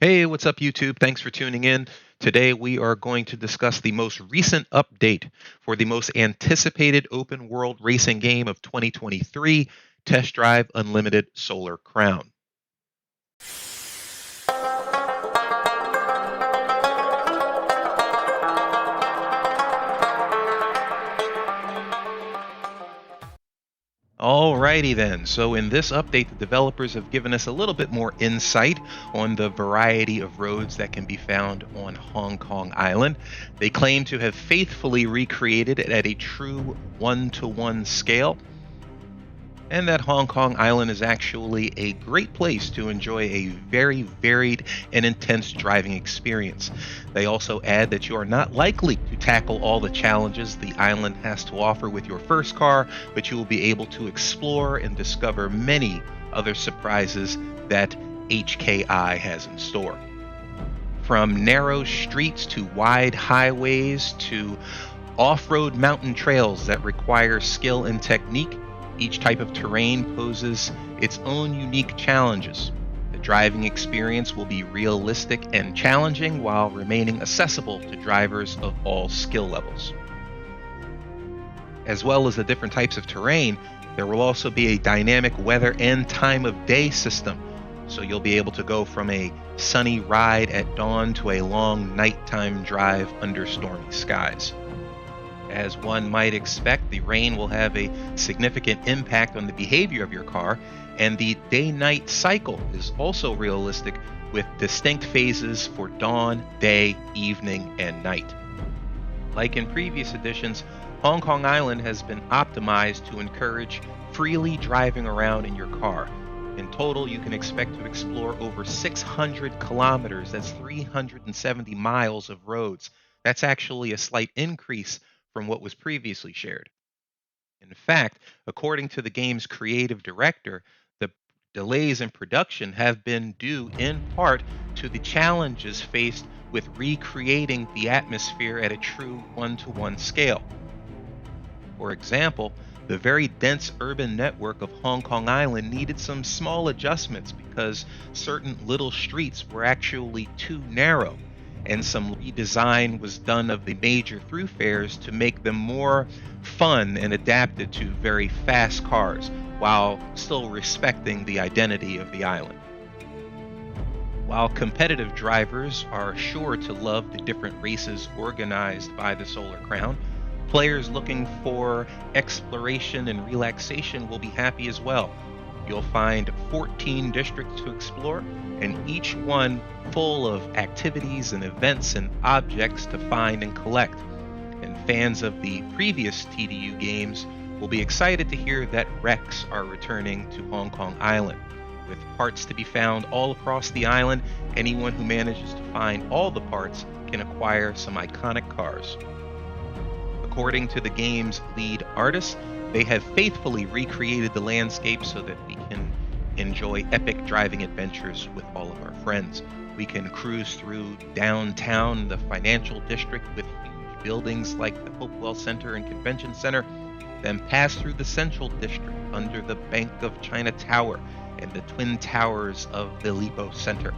Hey, what's up, YouTube? Thanks for tuning in. Today, we are going to discuss the most recent update for the most anticipated open world racing game of 2023, Test Drive Unlimited Solar Crown. Alrighty then, so in this update, the developers have given us a little bit more insight on the variety of roads that can be found on Hong Kong Island. They claim to have faithfully recreated it at a true one-to-one scale, and that Hong Kong Island is actually a great place to enjoy a very varied and intense driving experience. They also add that you are not likely to tackle all the challenges the island has to offer with your first car, but you will be able to explore and discover many other surprises that HKI has in store. From narrow streets to wide highways to off-road mountain trails that require skill and technique, each type of terrain poses its own unique challenges. The driving experience will be realistic and challenging while remaining accessible to drivers of all skill levels. As well as the different types of terrain, there will also be a dynamic weather and time of day system. So you'll be able to go from a sunny ride at dawn to a long nighttime drive under stormy skies. As one might expect, the rain will have a significant impact on the behavior of your car, and the day-night cycle is also realistic with distinct phases for dawn, day, evening, and night. Like in previous editions, Hong Kong Island has been optimized to encourage freely driving around in your car. In total, you can expect to explore over 600 kilometers, that's 370 miles of roads. That's actually a slight increase from what was previously shared. In fact, according to the game's creative director, the delays in production have been due in part to the challenges faced with recreating the atmosphere at a true one-to-one scale. For example, the very dense urban network of Hong Kong Island needed some small adjustments because certain little streets were actually too narrow, and some redesign was done of the major thoroughfares to make them more fun and adapted to very fast cars, while still respecting the identity of the island. While competitive drivers are sure to love the different races organized by the Solar Crown, players looking for exploration and relaxation will be happy as well. You'll find 14 districts to explore, and each one full of activities and events and objects to find and collect. And fans of the previous TDU games will be excited to hear that wrecks are returning to Hong Kong Island. With parts to be found all across the island, anyone who manages to find all the parts can acquire some iconic cars. According to the game's lead artist, they have faithfully recreated the landscape so that we can enjoy epic driving adventures with all of our friends. We can cruise through downtown, the financial district with huge buildings like the Hopewell Center and Convention Center, then pass through the Central District under the Bank of China Tower and the Twin Towers of the Lipo Center.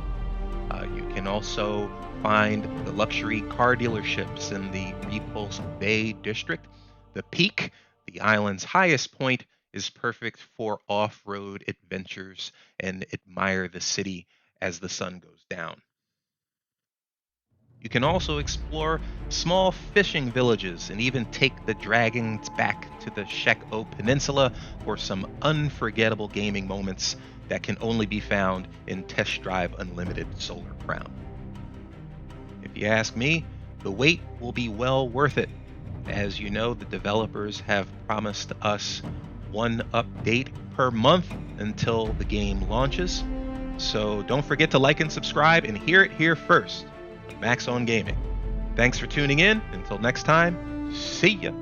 You can also find the luxury car dealerships in the Repulse Bay District. The Peak, the island's highest point, is perfect for off-road adventures and admire the city as the sun goes down. You can also explore small fishing villages and even take the dragons back to the Shek O Peninsula for some unforgettable gaming moments that can only be found in Test Drive Unlimited Solar Crown. If you ask me, the wait will be well worth it. As you know, the developers have promised us one update per month until the game launches. So don't forget to like and subscribe and hear it here first on Max on Gaming. Thanks for tuning in. Until next time, see ya.